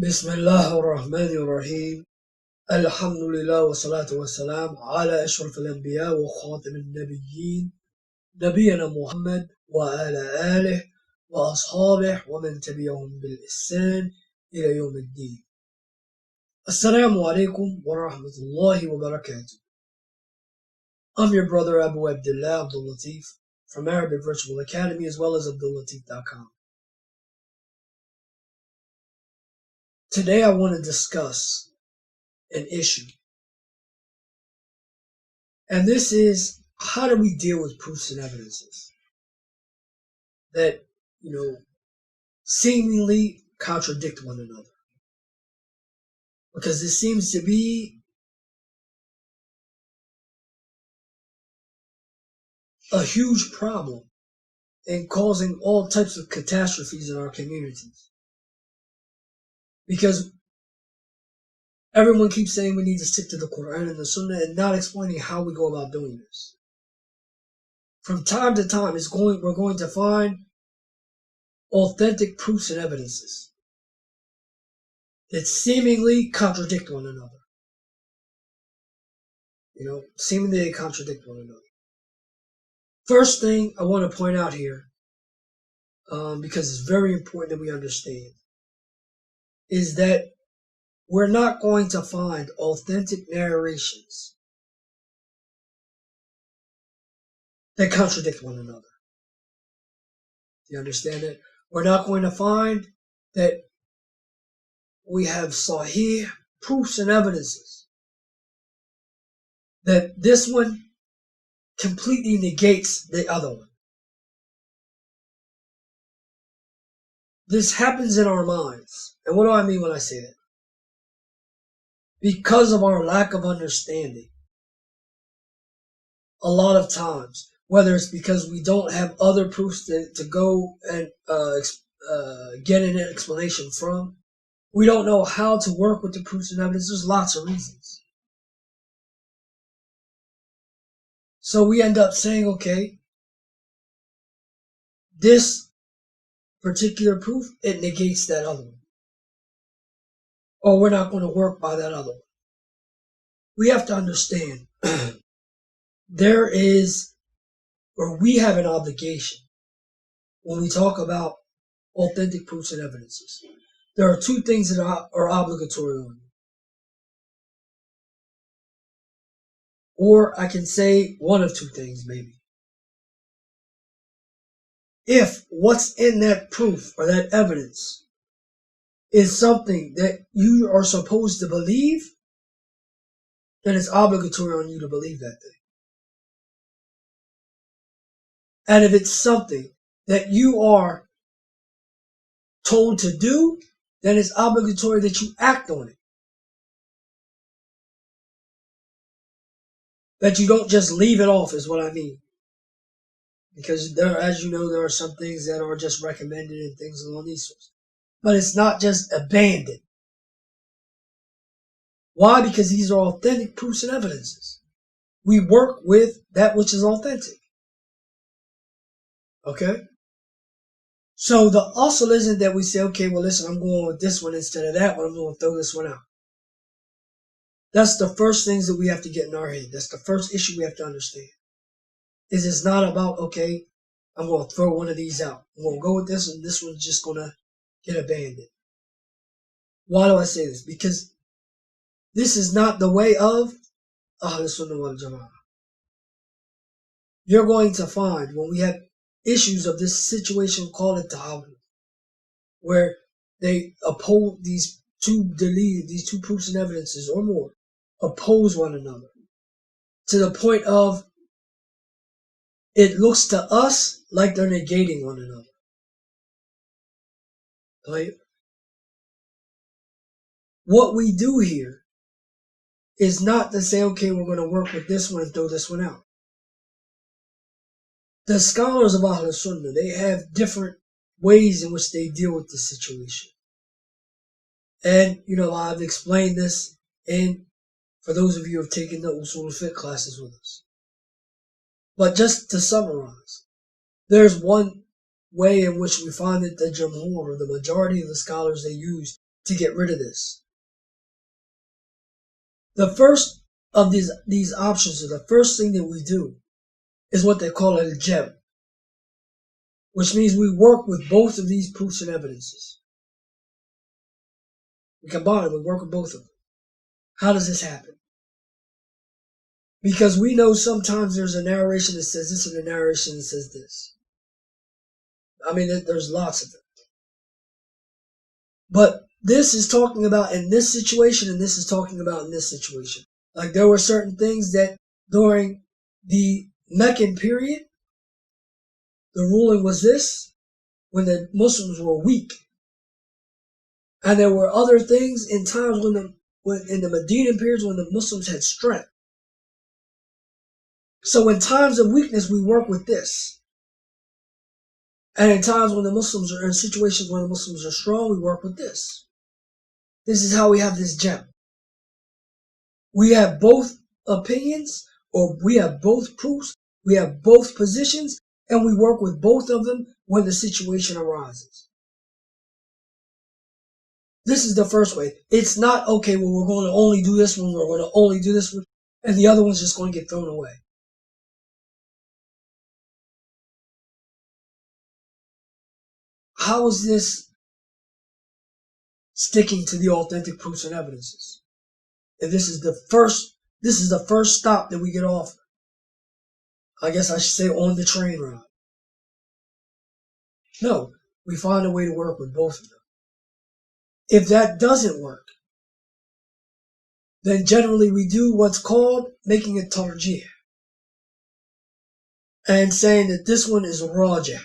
بسم الله الرحمن الرحيم. الحمد لله والصلاة والسلام على أشرف الأنبياء وخاتم النبيين نبينا محمد وعلى آله وأصحابه ومن تبعهم بالإحسان إلى يوم الدين. السلام عليكم ورحمة الله وبركاته. I'm your brother Abdul-Lateef from Arabic Virtual Academy as well as Abdul-Lateef.com. Today I want to discuss an issue. And this is, how do we deal with proofs and evidences that, seemingly contradict one another? Because this seems to be a huge problem and causing all types of catastrophes in our communities. Because everyone keeps saying we need to stick to the Quran and the Sunnah and not explaining how we go about doing this. From time to time, we're going to find authentic proofs and evidences that seemingly contradict one another. Seemingly they contradict one another. First thing I want to point out here, because it's very important that we understand, is that we're not going to find authentic narrations that contradict one another. Do you understand that? We're not going to find that we have sahih proofs and evidences that this one completely negates the other one. This happens in our minds. And what do I mean when I say that? Because of our lack of understanding, a lot of times, whether it's because we don't have other proofs to go and get an explanation from, we don't know how to work with the proofs and evidence. There's lots of reasons. So we end up saying, okay, this particular proof, it negates that other one. Or we're not going to work by that other one. We have to understand we have an obligation when we talk about authentic proofs and evidences. There are two things that are obligatory on you. Or I can say one of two things, maybe. If what's in that proof or that evidence is something that you are supposed to believe, then it's obligatory on you to believe that thing. And if it's something that you are told to do, then it's obligatory that you act on it. That you don't just leave it off is what I mean. Because as you know, there are some things that are just recommended and things along these sorts. But it's not just abandoned. Why? Because these are authentic proofs and evidences. We work with that which is authentic. Okay? So the asl isn't that we say, okay, well listen, I'm going with this one instead of that one. I'm going to throw this one out. That's the first things that we have to get in our head. That's the first issue we have to understand. Is it's not about, okay, I'm going to throw one of these out. I'm going to go with this and this one's just going to get abandoned. Why do I say this? Because this is not the way of Ahl Sunnah wal Jama'ah. You're going to find when we have issues of this situation, call it ta'awud, where they oppose these two proofs and evidences or more, oppose one another to the point of it looks to us like they're negating one another. Right? What we do here is not to say, okay, we're going to work with this one and throw this one out. The scholars of Ahl Sunnah, they have different ways in which they deal with this situation. And, I've explained this, and for those of you who have taken the Usul al-Fiqh classes with us. But just to summarize, there's one way in which we find that the Jamhur, or the majority of the scholars, they use to get rid of this. The first of these options, or the first thing that we do, is what they call a gem, which means we work with both of these proofs and evidences. We combine them, we work with both of them. How does this happen? Because we know sometimes there's a narration that says this and a narration that says this. I mean, there's lots of them. But this is talking about in this situation, and this is talking about in this situation. Like there were certain things that during the Meccan period, the ruling was this, when the Muslims were weak. And there were other things in times when in the Medinan periods when the Muslims had strength. So in times of weakness, we work with this. And in times when the Muslims are in situations where the Muslims are strong, we work with this. This is how we have this gem. We have both opinions, or we have both proofs, we have both positions, and we work with both of them when the situation arises. This is the first way. It's not, okay, well, we're going to only do this one, we're going to only do this one, and the other one's just going to get thrown away. How is this sticking to the authentic proofs and evidences? And this is the first stop that we get off, I guess I should say, on the train ride. No, we find a way to work with both of them. If that doesn't work, then generally we do what's called making a tarjih, and saying that this one is a rajih,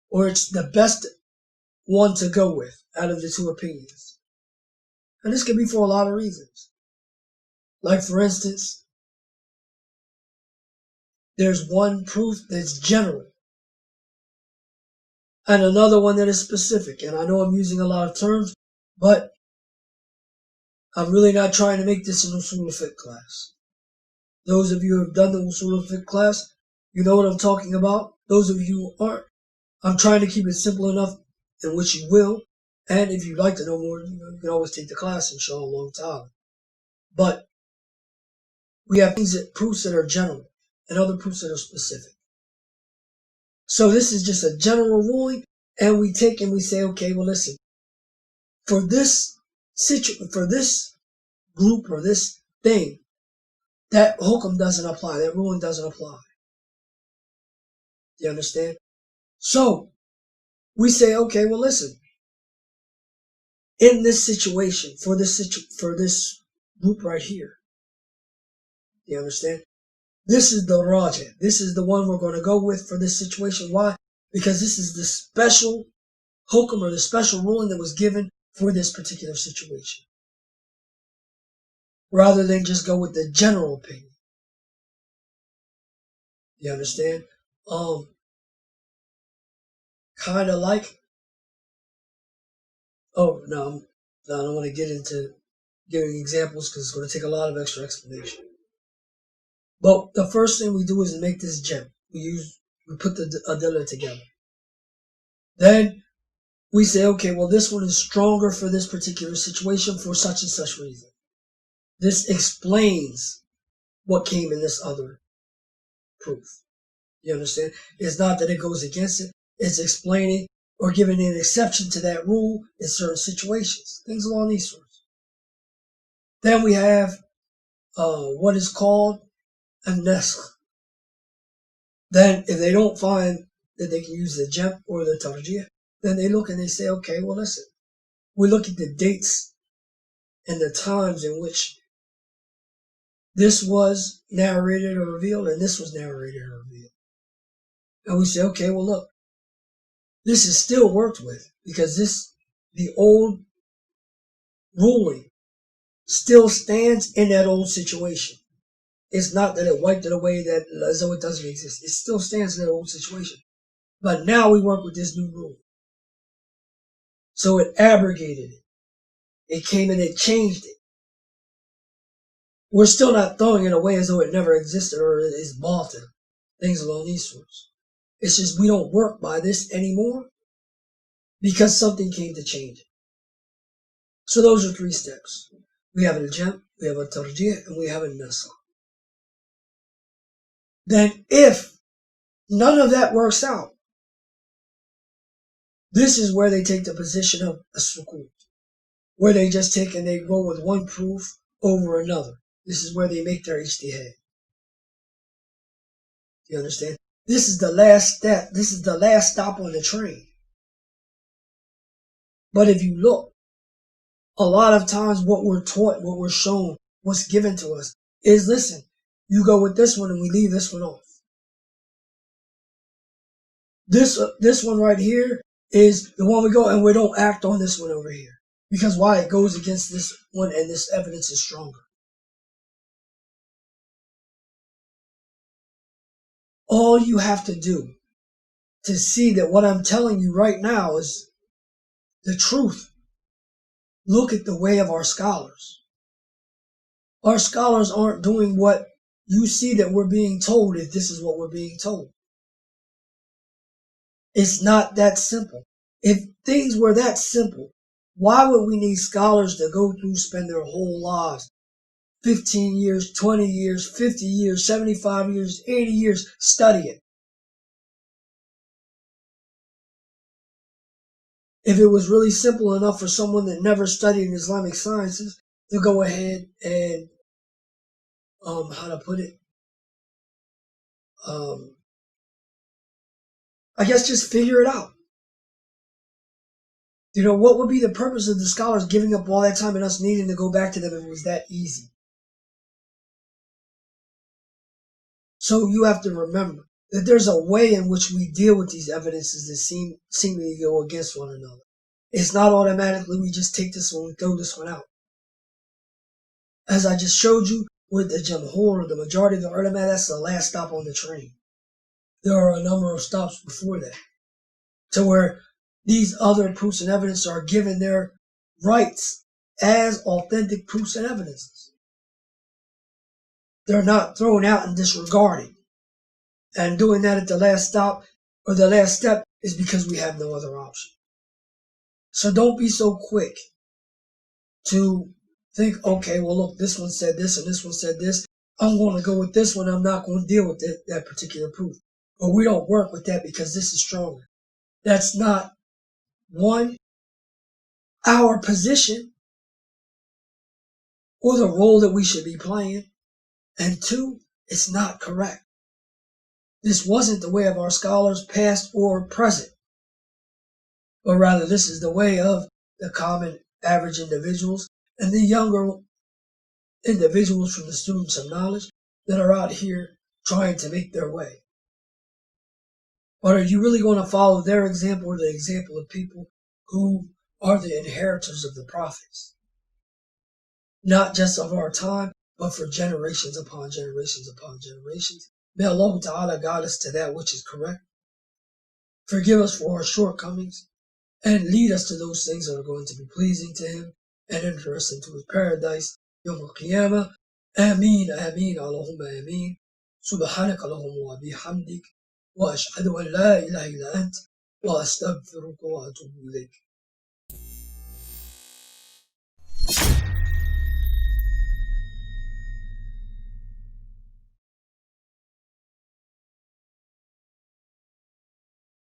or it's the best one to go with out of the two opinions. And this can be for a lot of reasons. Like, for instance, there's one proof that's general and another one that is specific. And I know I'm using a lot of terms, but I'm really not trying to make this an usul al-fiqh class. Those of you who have done the usul al-fiqh class, you know what I'm talking about. Those of you who aren't, I'm trying to keep it simple enough in which you will. And if you'd like to know more, you can always take the class, inshallah ta'ala. But we have proofs that are general and other proofs that are specific. So this is just a general ruling, and we take and we say, okay, well, listen, for this group or this thing, that hukum doesn't apply, that ruling doesn't apply. You understand? So we say, okay, well, listen, in this situation, for this group right here, you understand? This is the rajih. This is the one we're going to go with for this situation. Why? Because this is the special hukum, or the special ruling that was given for this particular situation, rather than just go with the general opinion. You understand? Kind of like, oh, no, I don't want to get into giving examples because it's going to take a lot of extra explanation. But the first thing we do is make this gem. We put the adillah together. Then we say, okay, well, this one is stronger for this particular situation for such and such reason. This explains what came in this other proof. You understand? It's not that it goes against it. It's explaining or giving an exception to that rule in certain situations. Things along these sorts. Then we have what is called a naskh. Then if they don't find that they can use the jam or the tarjih, then they look and they say, okay, well, listen, we look at the dates and the times in which this was narrated or revealed and this was narrated or revealed. And we say, okay, well, look, this is still worked with because the old ruling still stands in that old situation. It's not that it wiped it away as though it doesn't exist. It still stands in that old situation. But now we work with this new rule. So it abrogated it. It came and it changed it. We're still not throwing it away as though it never existed or it is batil. Things along these sorts. It's just we don't work by this anymore because something came to change it. So those are 3 steps. We have al-jam', we have al-tarjih, and we have al-nasakh. Then if none of that works out, this is where they take the position of as-sukut, where they just take and they go with one proof over another. This is where they make their ijtihad. You understand? This is the last step. This is the last stop on the train. But if you look, a lot of times what we're taught, what we're shown, what's given to us is, listen, you go with this one and we leave this one off. This one right here is the one we go and we don't act on this one over here. Because why? It goes against this one and this evidence is stronger. All you have to do to see that what I'm telling you right now is the truth. Look at the way of our scholars. Our scholars aren't doing what you see that we're being told if this is what we're being told. It's not that simple. If things were that simple, why would we need scholars to go through, spend their whole lives, 15 years, 20 years, 50 years, 75 years, 80 years studying? If it was really simple enough for someone that never studied Islamic sciences to go ahead and, how to put it, I guess just figure it out. You know, what would be the purpose of the scholars giving up all that time and us needing to go back to them if it was that easy? So you have to remember that there's a way in which we deal with these evidences that seemingly go against one another. It's not automatically we just take this one and throw this one out. As I just showed you with the jamhur, the majority of the ulama, that's the last stop on the train. There are a number of stops before that, to where these other proofs and evidence are given their rights as authentic proofs and evidences. They're not thrown out and disregarded. And doing that at the last stop or the last step is because we have no other option. So don't be so quick to think, okay, well, look, this one said this and this one said this. I'm going to go with this one. I'm not going to deal with that particular proof. But we don't work with that because this is stronger. That's not, one, our position or the role that we should be playing. And two, it's not correct. This wasn't the way of our scholars, past or present. But rather, this is the way of the common average individuals and the younger individuals from the students of knowledge that are out here trying to make their way. But are you really going to follow their example or the example of people who are the inheritors of the prophets? Not just of our time, but for generations upon generations upon generations. May Allah Ta'ala guide us to that which is correct. Forgive us for our shortcomings and lead us to those things that are going to be pleasing to Him and enter us into His paradise. Yawm al-Qiyamah. Ameen, Ameen, Allahumma Ameen. Subhanaka Allahumma wa bihamdik. Wa ashhadu an la ilaha illa ant. Wa astaghfiruka wa atubu ilayk.